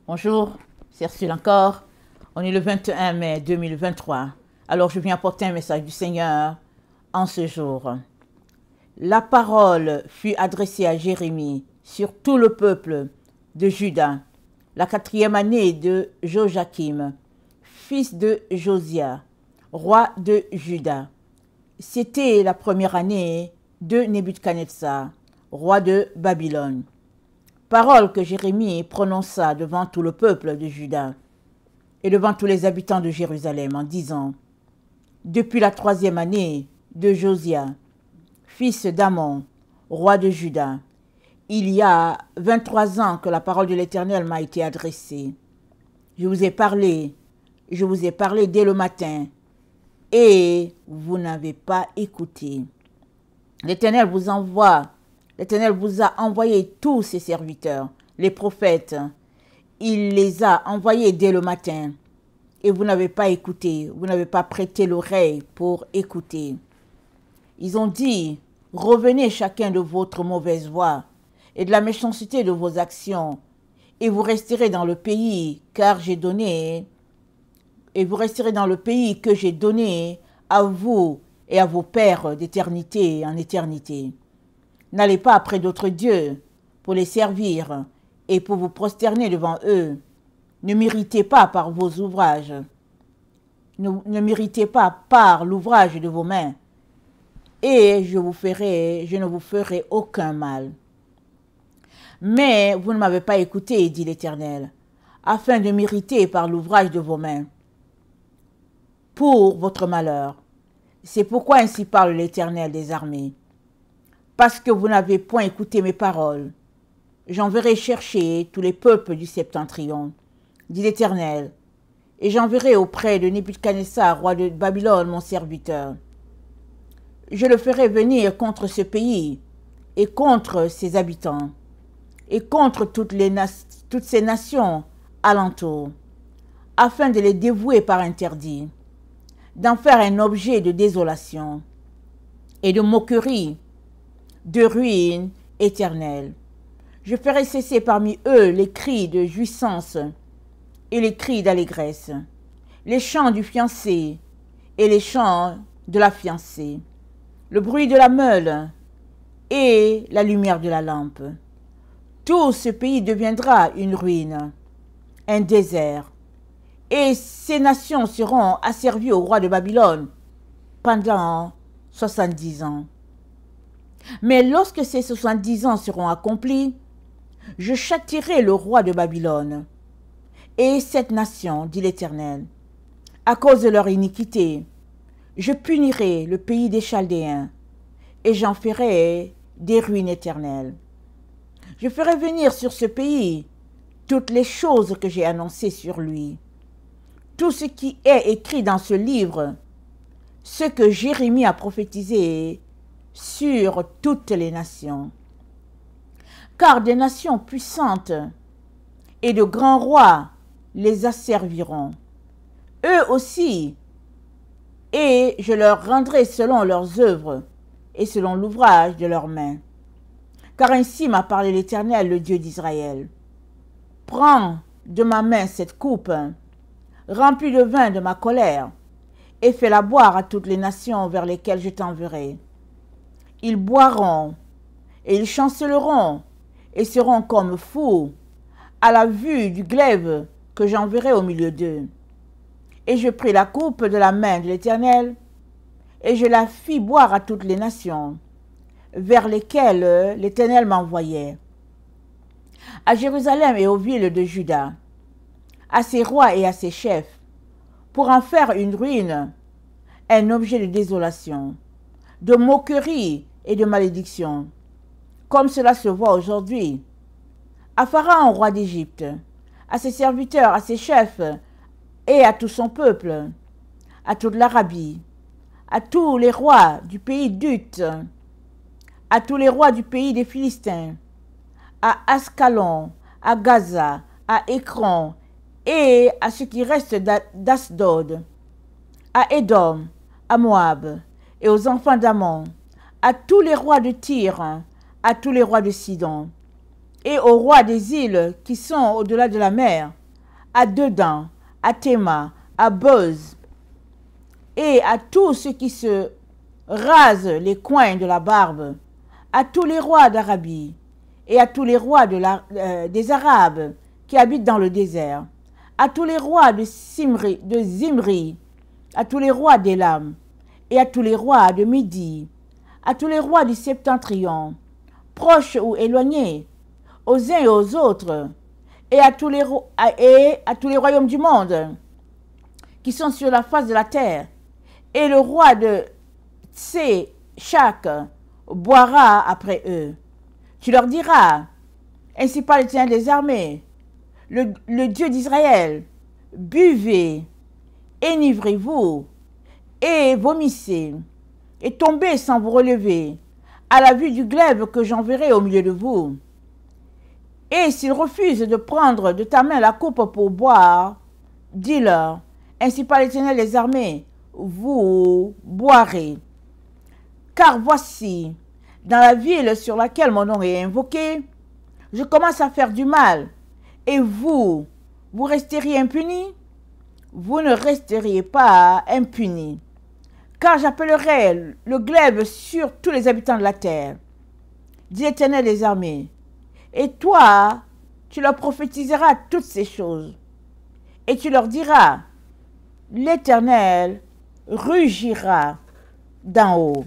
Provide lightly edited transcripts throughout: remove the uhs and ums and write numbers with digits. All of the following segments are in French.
Bonjour, c'est Ursule encore. On est le 21 mai 2023. Alors je viens apporter un message du Seigneur en ce jour. La parole fut adressée à Jérémie sur tout le peuple de Juda, la 4e année de Joachim, fils de Josia, roi de Juda. C'était la première année de Nebuchadnezzar, roi de Babylone. Parole que Jérémie prononça devant tout le peuple de Juda et devant tous les habitants de Jérusalem en disant: Depuis la 3e année de Josia, fils d'Amon, roi de Juda, il y a 23 ans que la parole de l'Éternel m'a été adressée. Je vous ai parlé dès le matin, et vous n'avez pas écouté. L'Éternel vous a envoyé tous ses serviteurs, les prophètes. Il les a envoyés dès le matin. Et vous n'avez pas écouté, vous n'avez pas prêté l'oreille pour écouter. Ils ont dit: revenez chacun de votre mauvaise voie et de la méchanceté de vos actions, et vous resterez dans le pays que j'ai donné à vous et à vos pères d'éternité en éternité. N'allez pas après d'autres dieux pour les servir et pour vous prosterner devant eux. Ne m'irritez pas par vos ouvrages. Ne m'irritez pas par l'ouvrage de vos mains, et je ne vous ferai aucun mal. Mais vous ne m'avez pas écouté, dit l'Éternel, afin de m'irriter par l'ouvrage de vos mains, pour votre malheur. C'est pourquoi ainsi parle l'Éternel des armées. Parce que vous n'avez point écouté mes paroles, j'enverrai chercher tous les peuples du septentrion, dit l'Éternel, et j'enverrai auprès de Nebuchadnezzar, roi de Babylone, mon serviteur. Je le ferai venir contre ce pays et contre ses habitants, et contre toutes ces nations alentour, afin de les dévouer par interdit, d'en faire un objet de désolation et de moquerie, de ruine éternelle. Je ferai cesser parmi eux les cris de jouissance et les cris d'allégresse, les chants du fiancé et les chants de la fiancée, le bruit de la meule et la lumière de la lampe. Tout ce pays deviendra une ruine, un désert, et ces nations seront asservies au roi de Babylone pendant 70 ans. Mais lorsque ces 70 ans seront accomplis, je châtierai le roi de Babylone et cette nation, dit l'Éternel, à cause de leur iniquité. Je punirai le pays des Chaldéens et j'en ferai des ruines éternelles. Je ferai venir sur ce pays toutes les choses que j'ai annoncées sur lui, tout ce qui est écrit dans ce livre, ce que Jérémie a prophétisé sur toutes les nations. Car des nations puissantes et de grands rois les asserviront, eux aussi, et je leur rendrai selon leurs œuvres et selon l'ouvrage de leurs mains. Car ainsi m'a parlé l'Éternel, le Dieu d'Israël. Prends de ma main cette coupe, remplie de vin de ma colère, et fais-la boire à toutes les nations vers lesquelles je t'enverrai. Ils boiront, et ils chanceleront, et seront comme fous, à la vue du glaive que j'enverrai au milieu d'eux. Et je pris la coupe de la main de l'Éternel, et je la fis boire à toutes les nations, vers lesquelles l'Éternel m'envoyait, à Jérusalem et aux villes de Juda, à ses rois et à ses chefs, pour en faire une ruine, un objet de désolation, de moquerie et de malédiction, comme cela se voit aujourd'hui, à Pharaon, roi d'Égypte, à ses serviteurs, à ses chefs et à tout son peuple, à toute l'Arabie, à tous les rois du pays d'Ut, à tous les rois du pays des Philistins, à Ascalon, à Gaza, à Écron et à ce qui reste d'Asdod, à Édom, à Moab et aux enfants d'Ammon, à tous les rois de Tyr, à tous les rois de Sidon, et aux rois des îles qui sont au-delà de la mer, à Dedan, à Théma, à Boz, et à tous ceux qui se rasent les coins de la barbe, à tous les rois d'Arabie, et à tous les rois des Arabes qui habitent dans le désert, à tous les rois de Zimri, à tous les rois d'Élam, et à tous les rois de Midi, à tous les rois du Septentrion, proches ou éloignés, aux uns et aux autres, et à tous les royaumes du monde qui sont sur la face de la terre. Et le roi de Tséchak boira après eux. Tu leur diras, ainsi parle l'Éternel des armées, le Dieu d'Israël, buvez, enivrez-vous, et vomissez, et tombez sans vous relever, à la vue du glaive que j'enverrai au milieu de vous. Et s'ils refusent de prendre de ta main la coupe pour boire, dis-leur, ainsi parle l'Éternel des armées, vous boirez. Car voici, dans la ville sur laquelle mon nom est invoqué, je commence à faire du mal, et vous resterez impunis? Vous ne resteriez pas impunis, car j'appellerai le glaive sur tous les habitants de la terre, dit l'Éternel des armées. Et toi, tu leur prophétiseras toutes ces choses, et tu leur diras, l'Éternel rugira d'en haut.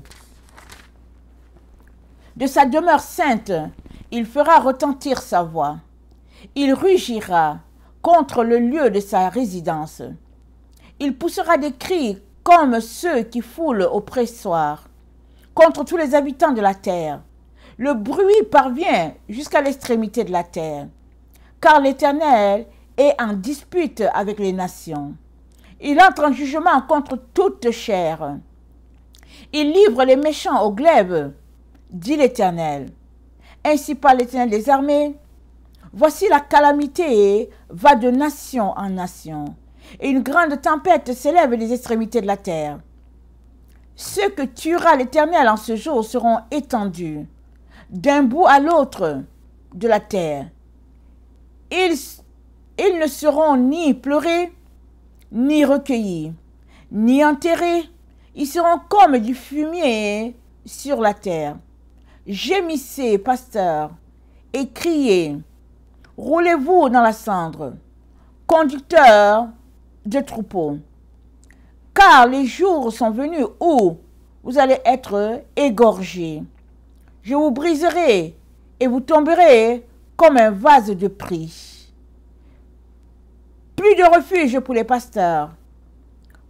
De sa demeure sainte, il fera retentir sa voix. Il rugira contre le lieu de sa résidence. Il poussera des cris comme ceux qui foulent au pressoir, contre tous les habitants de la terre. Le bruit parvient jusqu'à l'extrémité de la terre, car l'Éternel est en dispute avec les nations. Il entre en jugement contre toute chair. Il livre les méchants au glaive, dit l'Éternel. Ainsi parle l'Éternel des armées. Voici la calamité va de nation en nation, et une grande tempête s'élève des extrémités de la terre. Ceux que tuera l'Éternel en ce jour seront étendus d'un bout à l'autre de la terre. Ils ne seront ni pleurés, ni recueillis, ni enterrés. Ils seront comme du fumier sur la terre. Gémissez, pasteurs, et criez. Roulez-vous dans la cendre, conducteurs de troupeaux. Car les jours sont venus où vous allez être égorgés. Je vous briserai et vous tomberez comme un vase de prix. Plus de refuge pour les pasteurs,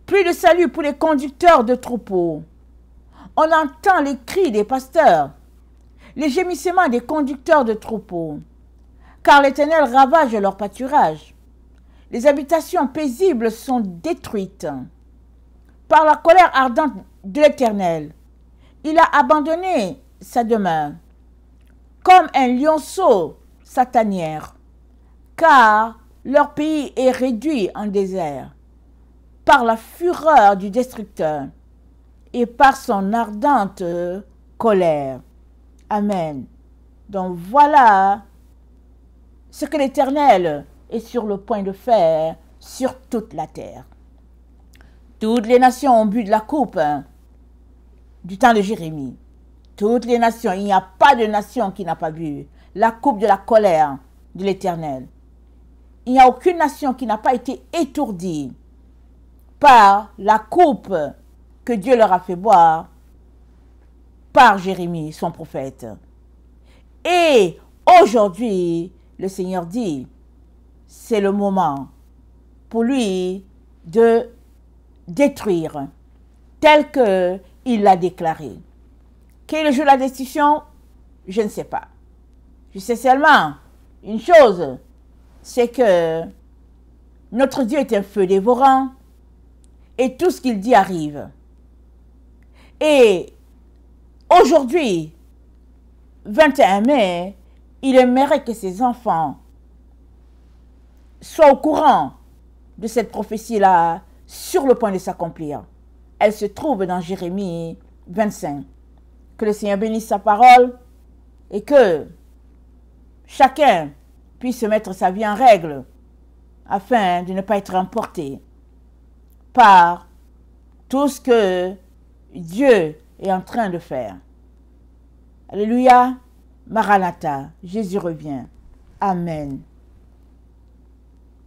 plus de salut pour les conducteurs de troupeaux. On entend les cris des pasteurs, les gémissements des conducteurs de troupeaux, car l'Éternel ravage leur pâturage. Les habitations paisibles sont détruites par la colère ardente de l'Éternel. Il a abandonné sa demeure, comme un lionceau sa tanière, car leur pays est réduit en désert par la fureur du destructeur et par son ardente colère. Amen. Donc voilà ce que l'Éternel est sur le point de faire sur toute la terre. Toutes les nations ont bu de la coupe du temps de Jérémie. Toutes les nations, il n'y a pas de nation qui n'a pas bu la coupe de la colère de l'Éternel. Il n'y a aucune nation qui n'a pas été étourdie par la coupe que Dieu leur a fait boire par Jérémie, son prophète. Et aujourd'hui, le Seigneur dit, c'est le moment pour lui de détruire tel qu'il l'a déclaré. Quel est le jour de la destruction? Je ne sais pas. Je sais seulement une chose, c'est que notre Dieu est un feu dévorant et tout ce qu'il dit arrive. Et aujourd'hui, 21 mai, il aimerait que ses enfants soient au courant de cette prophétie-là sur le point de s'accomplir. Elle se trouve dans Jérémie 25. Que le Seigneur bénisse sa parole et que chacun puisse mettre sa vie en règle afin de ne pas être emporté par tout ce que Dieu est en train de faire. Alléluia, Maranatha, Jésus revient. Amen.